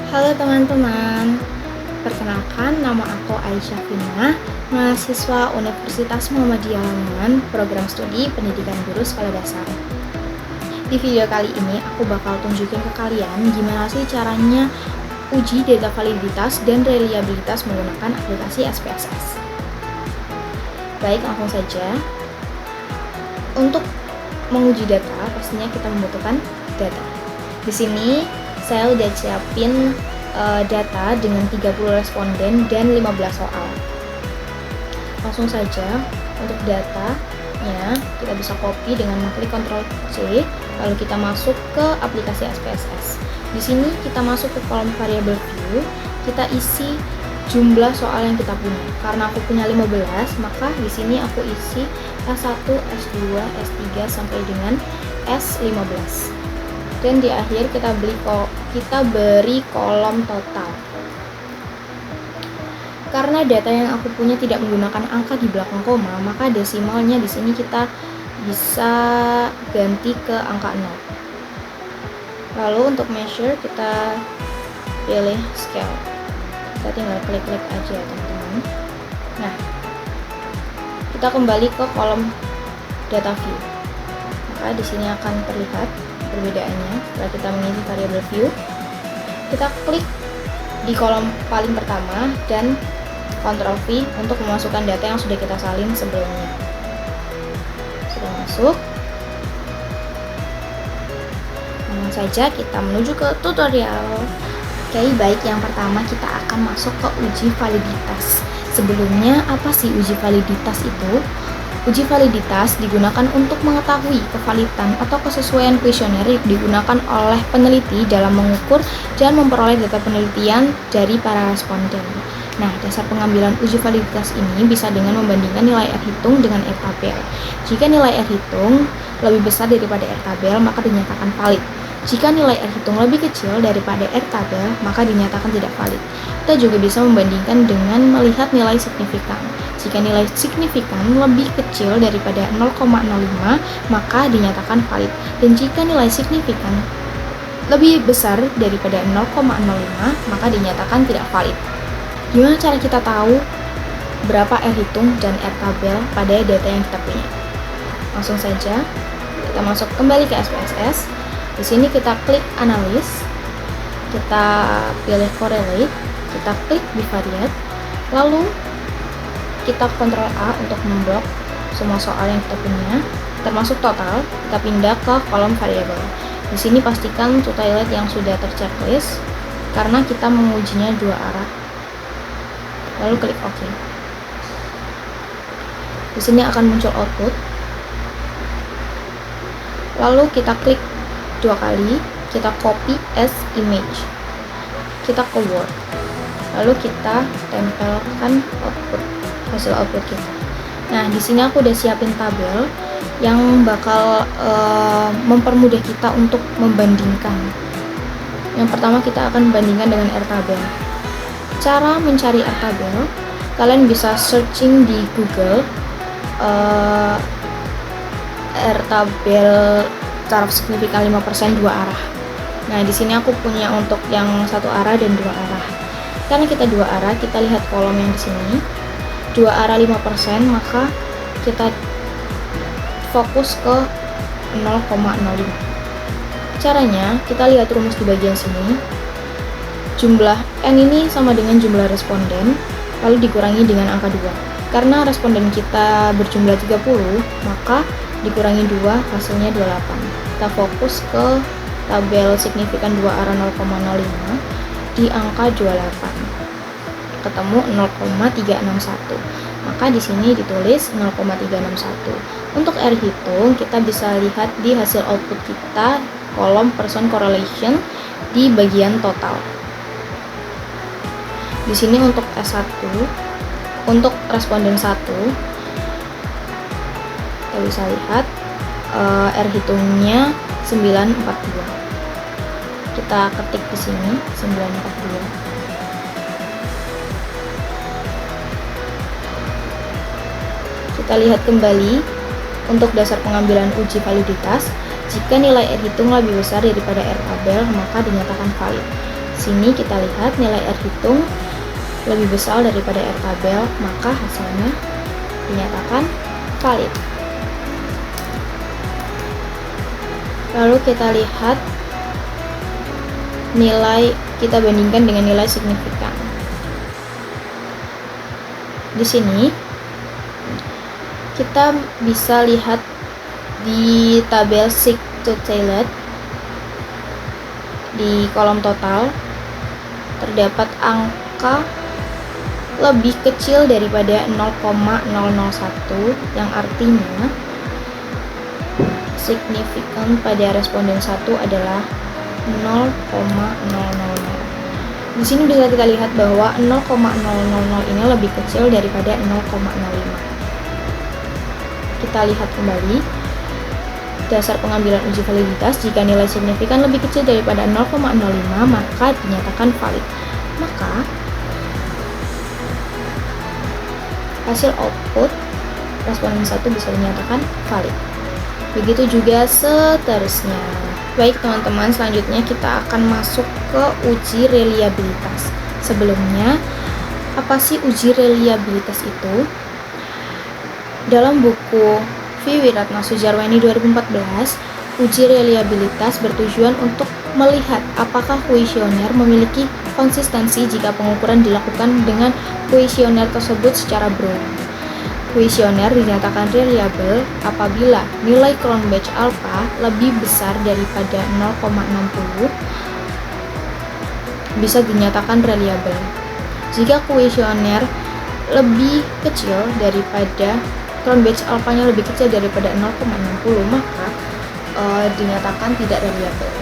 Halo teman-teman, perkenalkan nama aku Aisyah Fina, mahasiswa Universitas Muhammadiyah Lamongan, program studi Pendidikan Guru Sekolah Dasar. Di video kali ini aku bakal tunjukin ke kalian gimana sih caranya uji data validitas dan reliabilitas menggunakan aplikasi SPSS. Baik, langsung saja. Untuk menguji data, pastinya kita membutuhkan data. Di sini saya udah siapin data dengan 30 responden dan 15 soal. Langsung saja untuk datanya kita bisa copy dengan mengklik Ctrl C, lalu kita masuk ke aplikasi SPSS. Di sini kita masuk ke kolom variable view, kita isi jumlah soal yang kita punya. Karena aku punya 15, maka di sini aku isi S1, S2, S3 sampai dengan S15. Dan di akhir kita beri kolom total. Karena data yang aku punya tidak menggunakan angka di belakang koma, maka desimalnya di sini kita bisa ganti ke angka 0. Lalu untuk measure kita pilih scale. Kita tinggal klik-klik aja teman-teman. Nah, kita kembali ke kolom data view. Maka di sini akan terlihat perbedaannya setelah kita mengisi variable view. Kita klik di kolom paling pertama dan Ctrl V untuk memasukkan data yang sudah kita salin sebelumnya. Sudah masuk. Langsung saja kita menuju ke tutorial. Oke, baik, yang pertama kita akan masuk ke uji validitas. Sebelumnya, apa sih uji validitas itu? Uji validitas digunakan untuk mengetahui kevalidan atau kesesuaian kuesioner yang digunakan oleh peneliti dalam mengukur dan memperoleh data penelitian dari para responden. Nah, dasar pengambilan uji validitas ini bisa dengan membandingkan nilai R hitung dengan R tabel. Jika nilai R hitung lebih besar daripada R tabel, maka dinyatakan valid. Jika nilai R hitung lebih kecil daripada R tabel, maka dinyatakan tidak valid. Kita juga bisa membandingkan dengan melihat nilai signifikan. Jika nilai signifikan lebih kecil daripada 0,05, maka dinyatakan valid. Dan jika nilai signifikan lebih besar daripada 0,05, maka dinyatakan tidak valid. Gimana cara kita tahu berapa R hitung dan R tabel pada data yang kita punya? Langsung saja kita masuk kembali ke SPSS. Di sini kita klik analis, kita pilih correlate, kita klik bivariate, lalu kita Ctrl A untuk memblok semua soal yang kita punya, termasuk total. Kita pindah ke kolom variabel. Di sini pastikan to toilet yang sudah terchecklist karena kita mengujinya dua arah. Lalu klik OK. Di sini akan muncul output. Lalu kita klik dua kali, kita copy as image. Kita ke Word. Lalu kita tempelkan hasil output kita. Nah, di sini aku udah siapin tabel yang bakal mempermudah kita untuk membandingkan. Yang pertama kita akan bandingkan dengan R tabel. Cara mencari R tabel, kalian bisa searching di Google R tabel taraf signifikan 5% dua arah. Nah, di sini aku punya untuk yang satu arah dan dua arah. Karena kita dua arah, kita lihat kolom yang di sini. Dua arah 5%, maka kita fokus ke 0,05. Caranya, kita lihat rumus di bagian sini. Jumlah N ini sama dengan jumlah responden, lalu dikurangi dengan angka 2. Karena responden kita berjumlah 30, maka dikurangi 2, hasilnya 28. Kita fokus ke tabel signifikan dua arah 0,05 di angka 28. Ketemu 0,361. Maka di sini ditulis 0,361. Untuk R hitung, kita bisa lihat di hasil output kita kolom person correlation di bagian total. Di sini untuk S1, untuk responden 1, kita bisa lihat R hitungnya 942. Kita ketik di sini 942. Kita lihat kembali untuk dasar pengambilan uji validitas. Jika nilai R hitung lebih besar daripada R tabel, maka dinyatakan valid. Sini kita lihat nilai R hitung lebih besar daripada R tabel, maka hasilnya dinyatakan valid. Lalu kita lihat nilai, kita bandingkan dengan nilai signifikan. Di sini kita bisa lihat di tabel seek to talent di kolom total terdapat angka lebih kecil daripada 0,001 yang artinya signifikan pada responden 1 adalah 0,000. Di sini bisa kita lihat bahwa 0,000 ini lebih kecil daripada 0,05. Kita lihat kembali dasar pengambilan uji validitas. Jika nilai signifikan lebih kecil daripada 0,05 maka dinyatakan valid. Maka hasil output responden 1 bisa dinyatakan valid. Begitu juga seterusnya. Baik teman-teman, selanjutnya kita akan masuk ke uji reliabilitas. Sebelumnya, apa sih uji reliabilitas itu? Dalam buku V. Wiratna Sujarweni 2014, uji reliabilitas bertujuan untuk melihat apakah kuesioner memiliki konsistensi jika pengukuran dilakukan dengan kuesioner tersebut secara berulang. Kuesioner dinyatakan reliable apabila nilai Cronbach alpha lebih besar daripada 0,60 bisa dinyatakan reliable. Jika kuesioner lebih kecil daripada Cronbach alpha-nya lebih kecil daripada 0,60 maka dinyatakan tidak reliable.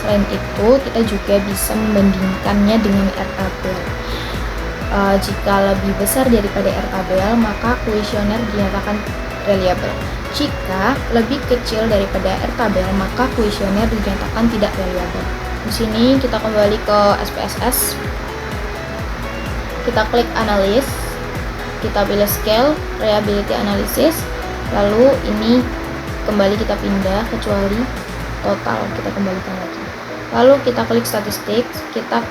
Selain itu, kita juga bisa membandingkannya dengan R tabel. Jika lebih besar daripada R tabel, maka kuesioner dinyatakan reliable. Jika lebih kecil daripada R tabel, maka kuesioner dinyatakan tidak reliable. Di sini kita kembali ke SPSS. Kita klik analis, kita pilih scale, reliability analysis, lalu ini kembali kita pindah kecuali total, kita kembalikan lagi. Lalu kita klik statistik, kita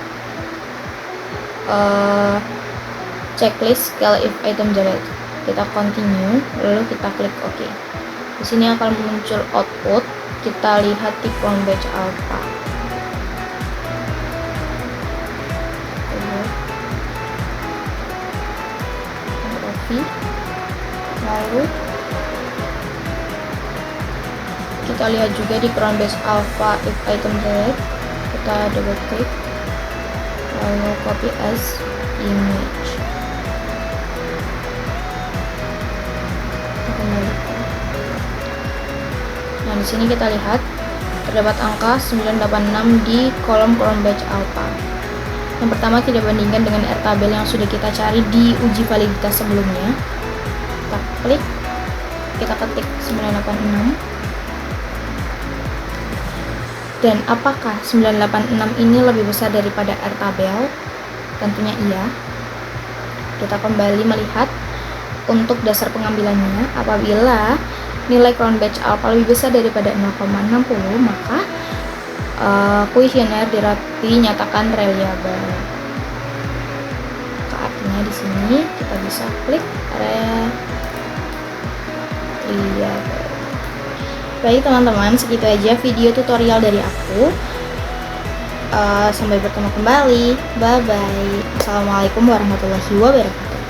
checklist scale if item generate. Kita continue, lalu kita klik OK. Di sini akan muncul output. Kita lihat di Cronbach alpha. Lalu kita lihat juga di Cronbach alpha if item generate. Kita double klik, lalu copy as image. Nah, di sini kita lihat terdapat angka 986 di kolom Cronbach alpha. Yang pertama kita bandingkan dengan R tabel yang sudah kita cari di uji validitas sebelumnya. Kita klik, kita ketik 986. Dan apakah 986 ini lebih besar daripada R tabel? Tentunya iya. Kita kembali melihat untuk dasar pengambilannya. Apabila nilai Cronbach alpha lebih besar daripada 0,60 maka kuesioner dinyatakan reliable. Artinya di sini kita bisa klik reliable. Baik teman-teman, segitu aja video tutorial dari aku. Sampai bertemu kembali. Bye bye. Assalamualaikum warahmatullahi wabarakatuh.